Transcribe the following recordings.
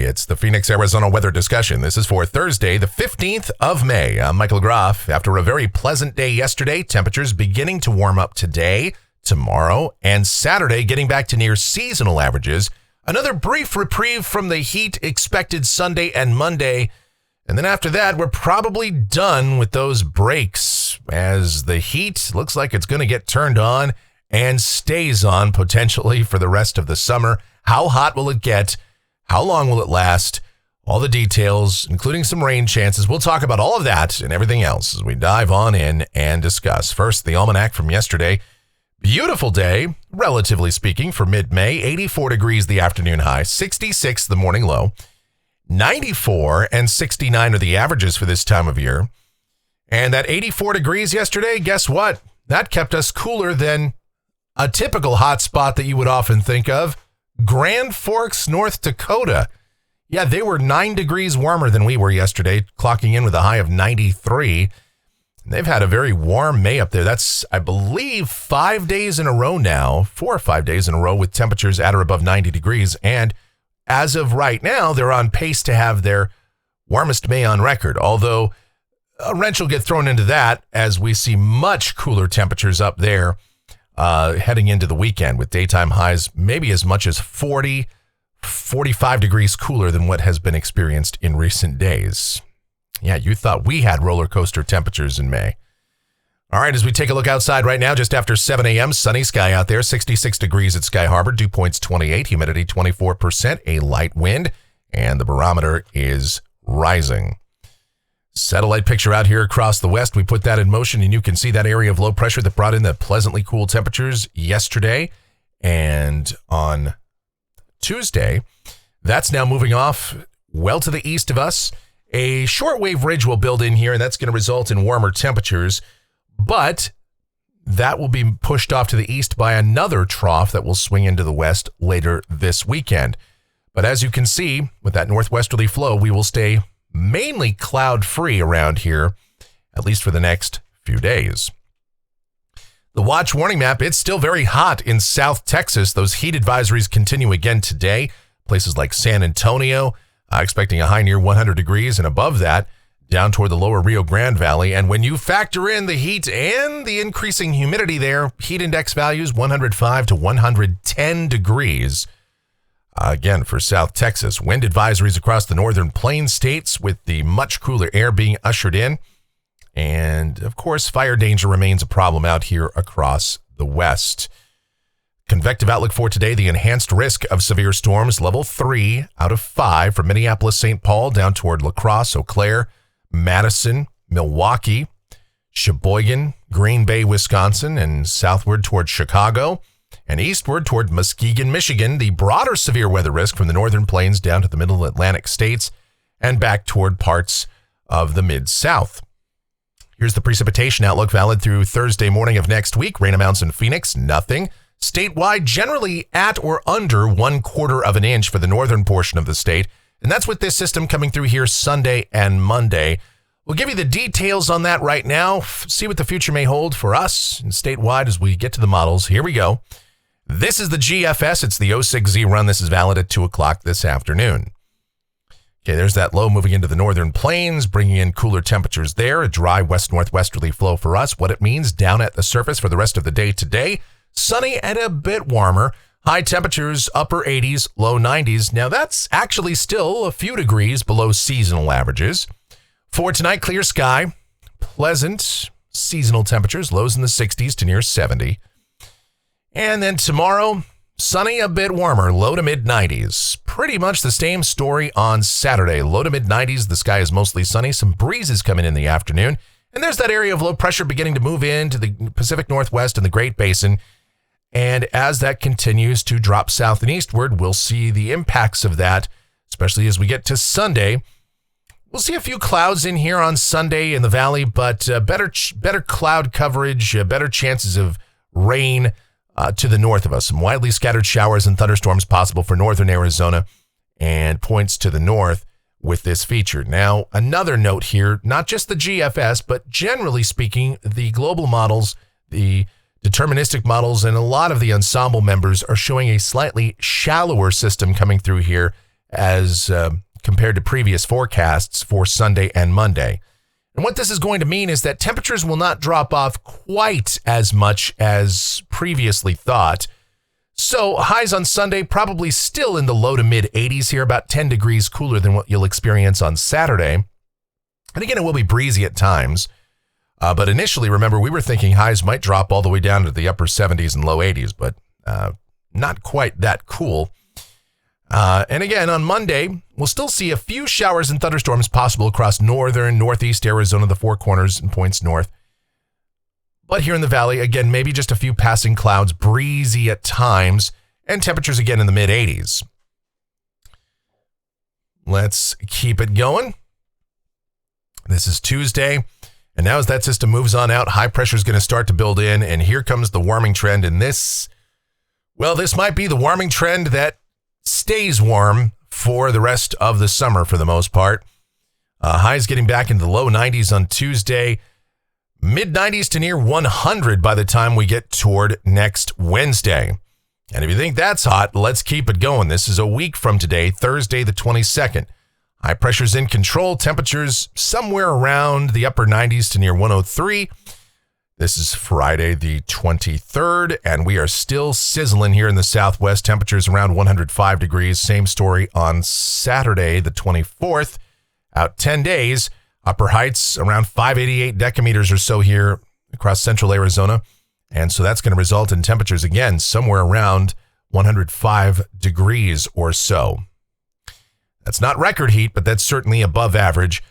It's the Phoenix, Arizona weather discussion. This is for Thursday, the 15th of May. I'm Michael Groff. After a very pleasant day yesterday, temperatures beginning to warm up today, tomorrow, and Saturday, getting back to near seasonal averages. Another brief reprieve from the heat expected Sunday and Monday. And then after that, we're probably done with those breaks as the heat looks like it's going to get turned on and stays on potentially for the rest of the summer. How hot will it get? How long will it last? All the details, including some rain chances. We'll talk about all of that and everything else as we dive on in and discuss. First, the almanac from yesterday. Beautiful day, relatively speaking, for mid-May. 84 degrees the afternoon high, 66 the morning low. 94 and 69 are the averages for this time of year. And that 84 degrees yesterday, guess what? That kept us cooler than a typical hot spot that you would often think of. Grand Forks, North Dakota. Yeah, they were 9 degrees warmer than we were yesterday, clocking in with a high of 93. They've had a very warm May up there. That's, I believe, 5 days in a row now, 4 or 5 days in a row with temperatures at or above 90 degrees. And as of right now, they're on pace to have their warmest May on record, although a wrench will get thrown into that as we see much cooler temperatures up there heading into the weekend with daytime highs maybe as much as 40, 45 degrees cooler than what has been experienced in recent days. Yeah, you thought we had roller coaster temperatures in May. All right, as we take a look outside right now, just after 7 a.m., sunny sky out there, 66 degrees at Sky Harbor, dew points 28, humidity 24%, a light wind, and the barometer is rising. Satellite picture out here across the west. We put that in motion, and you can see that area of low pressure that brought in the pleasantly cool temperatures yesterday. And on Tuesday, that's now moving off well to the east of us. A shortwave ridge will build in here, and that's going to result in warmer temperatures. But that will be pushed off to the east by another trough that will swing into the west later this weekend. But as you can see, with that northwesterly flow, we will stay mainly cloud-free around here, at least for the next few days. The watch warning map, it's still very hot in South Texas. Those heat advisories continue again today. Places like San Antonio, expecting a high near 100 degrees, and above that, down toward the lower Rio Grande Valley. And when you factor in the heat and the increasing humidity there, heat index values 105 to 110 degrees. Again, for South Texas, wind advisories across the northern plains states with the much cooler air being ushered in. And, of course, fire danger remains a problem out here across the west. Convective outlook for today, the enhanced risk of severe storms, level 3 out of 5 from Minneapolis, St. Paul, down toward La Crosse, Eau Claire, Madison, Milwaukee, Sheboygan, Green Bay, Wisconsin, and southward toward Chicago. And eastward toward Muskegon, Michigan, the broader severe weather risk from the northern plains down to the middle Atlantic states and back toward parts of the mid-south. Here's the precipitation outlook valid through Thursday morning of next week. Rain amounts in Phoenix, nothing. Statewide, generally at or under 1/4 of an inch for the northern portion of the state. And that's with this system coming through here Sunday and Monday. We'll give you the details on that right now. See what the future may hold for us and statewide as we get to the models. Here we go. This is the GFS. It's the 06Z run. This is valid at 2 o'clock this afternoon. Okay, there's that low moving into the northern plains, bringing in cooler temperatures there. A dry west-northwesterly flow for us. What it means down at the surface for the rest of the day today. Sunny and a bit warmer. High temperatures, upper 80s, low 90s. Now that's actually still a few degrees below seasonal averages. For tonight, clear sky. Pleasant seasonal temperatures. Lows in the 60s to near 70. And then tomorrow, sunny, a bit warmer, low to mid-90s. Pretty much the same story on Saturday. Low to mid-90s, the sky is mostly sunny. Some breezes coming in the afternoon. And there's that area of low pressure beginning to move into the Pacific Northwest and the Great Basin. And as that continues to drop south and eastward, we'll see the impacts of that, especially as we get to Sunday. We'll see a few clouds in here on Sunday in the valley, but better cloud coverage, better chances of rain to the north of us. Some widely scattered showers and thunderstorms possible for northern Arizona and points to the north with this feature. Now, another note here, not just the GFS, but generally speaking, the global models, the deterministic models, and a lot of the ensemble members are showing a slightly shallower system coming through here as compared to previous forecasts for Sunday and Monday. And what this is going to mean is that temperatures will not drop off quite as much as previously thought. So highs on Sunday probably still in the low to mid 80s here, about 10 degrees cooler than what you'll experience on Saturday. And again, it will be breezy at times. But initially, remember, we were thinking highs might drop all the way down to the upper 70s and low 80s, but not quite that cool. And again, on Monday, we'll still see a few showers and thunderstorms possible across northern, northeast Arizona, the Four Corners and points north. But here in the valley, again, maybe just a few passing clouds, breezy at times, and temperatures again in the mid 80s. Let's keep it going. This is Tuesday. And now as that system moves on out, high pressure is going to start to build in, and here comes the warming trend. And this might be the warming trend that stays warm for the rest of the summer for the most part. Highs getting back into the low 90s on Tuesday, mid 90s to near 100 by the time we get toward next Wednesday. And if you think that's hot, let's keep it going. This is a week from today, Thursday the 22nd. High pressure's in control, temperatures somewhere around the upper 90s to near 103. This is Friday the 23rd, and we are still sizzling here in the southwest. Temperatures around 105 degrees. Same story on Saturday the 24th. Out 10 days, upper heights around 588 decameters or so here across central Arizona. And so that's going to result in temperatures, again, somewhere around 105 degrees or so. That's not record heat, but that's certainly above average.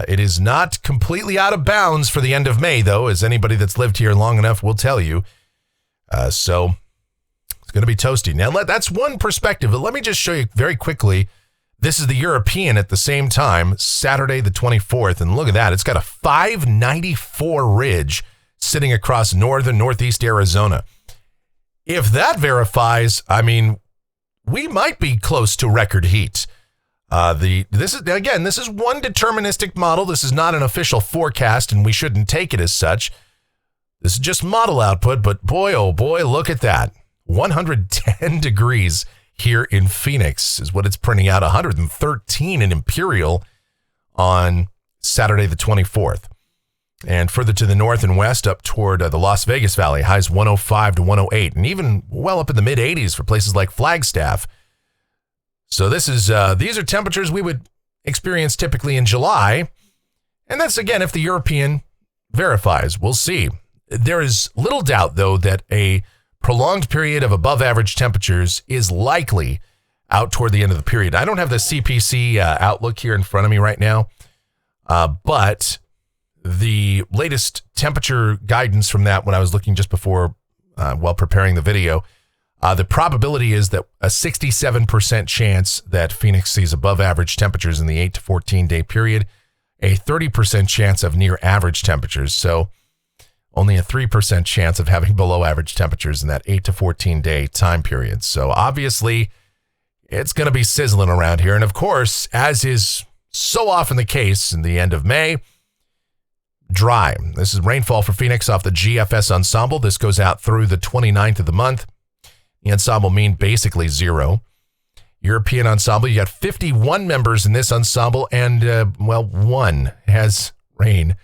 It is not completely out of bounds for the end of May, though, as anybody that's lived here long enough will tell you. So it's going to be toasty. Now, that's one perspective, but let me just show you very quickly. This is the European at the same time, Saturday the 24th, and look at that. It's got a 594 ridge sitting across northern, northeast Arizona. If that verifies, I mean, we might be close to record heat. This is one deterministic model. This is not an official forecast, and we shouldn't take it as such. This is just model output, but boy, oh boy, look at that. 110 degrees here in Phoenix is what it's printing out. 113 in Imperial on Saturday the 24th. And further to the north and west up toward the Las Vegas Valley, highs 105 to 108, and even well up in the mid 80s for places like Flagstaff. So these are temperatures we would experience typically in July. And that's, again, if the European verifies. We'll see. There is little doubt, though, that a prolonged period of above average temperatures is likely out toward the end of the period. I don't have the CPC outlook here in front of me right now, but the latest temperature guidance from that when I was looking just before while preparing the video, the probability is that a 67% chance that Phoenix sees above average temperatures in the 8 to 14 day period, a 30% chance of near average temperatures. So only a 3% chance of having below average temperatures in that 8 to 14 day time period. So obviously it's going to be sizzling around here. And of course, as is so often the case in the end of May, dry. This is rainfall for Phoenix off the GFS ensemble. This goes out through the 29th of the month. The ensemble mean basically zero. European ensemble, you got 51 members in this ensemble, and, one has rain.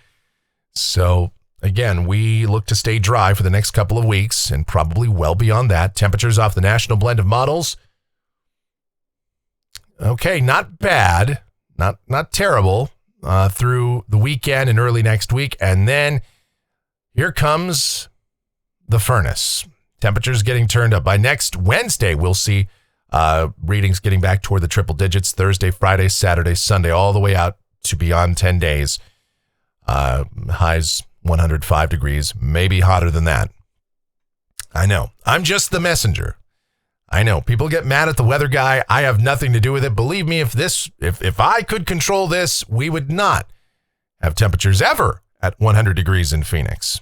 So, again, we look to stay dry for the next couple of weeks, and probably well beyond that. Temperatures off the national blend of models. Okay, not bad. Not terrible through the weekend and early next week. And then here comes the furnace. Temperatures getting turned up. By next Wednesday, we'll see readings getting back toward the triple digits. Thursday, Friday, Saturday, Sunday, all the way out to beyond 10 days. Highs 105 degrees, maybe hotter than that. I know. I'm just the messenger. I know. People get mad at the weather guy. I have nothing to do with it. Believe me, if I could control this, we would not have temperatures ever at 100 degrees in Phoenix.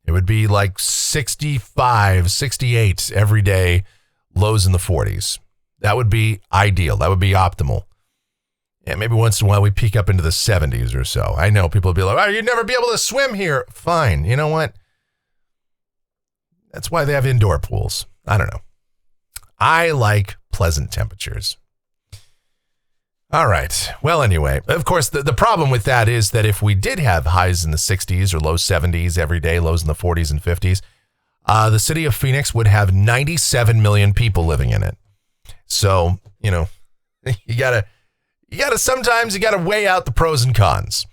It would be like 65, 68 every day, lows in the 40s. That would be ideal. That would be optimal. And maybe once in a while we peak up into the 70s or so. I know people will be like, oh, you'd never be able to swim here. Fine. You know what? That's why they have indoor pools. I don't know. I like pleasant temperatures. All right. Well, anyway, of course, the problem with that is that if we did have highs in the 60s or low 70s every day, lows in the 40s and 50s, the city of Phoenix would have 97 million people living in it. So, you know, sometimes you gotta weigh out the pros and cons.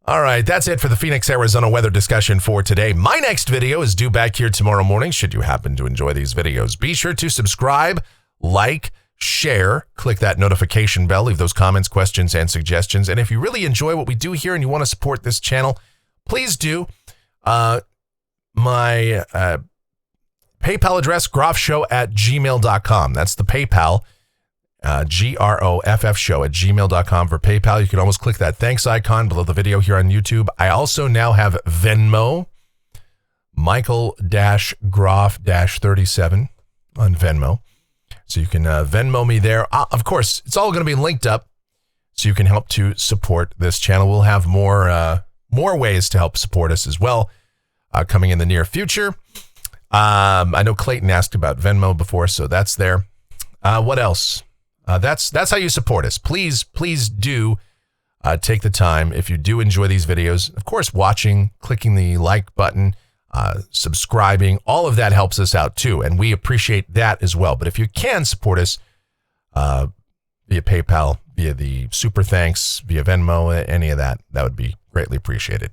All right, that's it for the Phoenix, Arizona weather discussion for today. My next video is due back here tomorrow morning, should you happen to enjoy these videos. Be sure to subscribe, like, share, click that notification bell, leave those comments, questions, and suggestions. And if you really enjoy what we do here and you want to support this channel, please do. My PayPal address, groffshow@gmail.com. That's the PayPal, GROFF show@gmail.com for PayPal. You can almost click that thanks icon below the video here on YouTube. I also now have Venmo, Michael-Groff-37 on Venmo. So you can Venmo me there. Of course, it's all going to be linked up so you can help to support this channel. We'll have more ways to help support us as well coming in the near future. I know Clayton asked about Venmo before, so that's there. What else? That's how you support us. Please do take the time, if you do enjoy these videos, of course, watching, clicking the like button, subscribing, all of that helps us out too, and we appreciate that as well. But if you can support us via PayPal, via the Super Thanks, via Venmo, any of that would be greatly appreciated.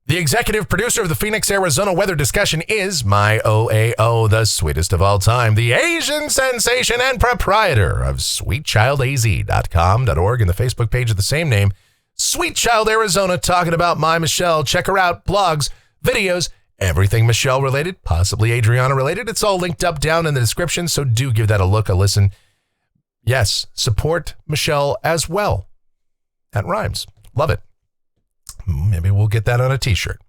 The executive producer of the Phoenix, Arizona weather discussion is my OAO, the sweetest of all time, the Asian sensation and proprietor of sweetchildaz.com.org and the Facebook page of the same name, Sweet Child Arizona, talking about my Michelle. Check her out, blogs, videos, everything Michelle related, possibly Adriana related. It's all linked up down in the description, so do give that a look, a listen. Yes, support Michelle as well. That rhymes. Love it. Maybe we'll get that on a t-shirt.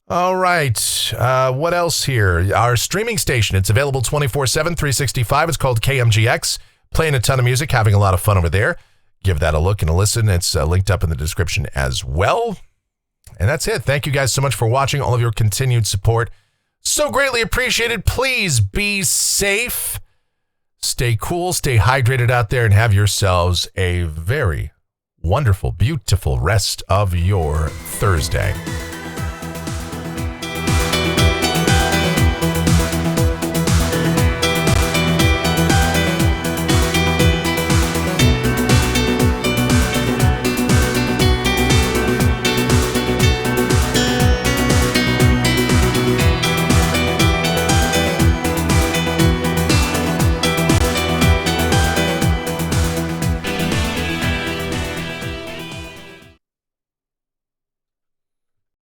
All right. What else here? Our streaming station. It's available 24/7, 365. It's called KMGX. Playing a ton of music, having a lot of fun over there. Give that a look and a listen. It's linked up in the description as well. And that's it. Thank you guys so much for watching, all of your continued support. So greatly appreciated. Please be safe. Stay cool, stay hydrated out there, and have yourselves a very wonderful, beautiful rest of your Thursday.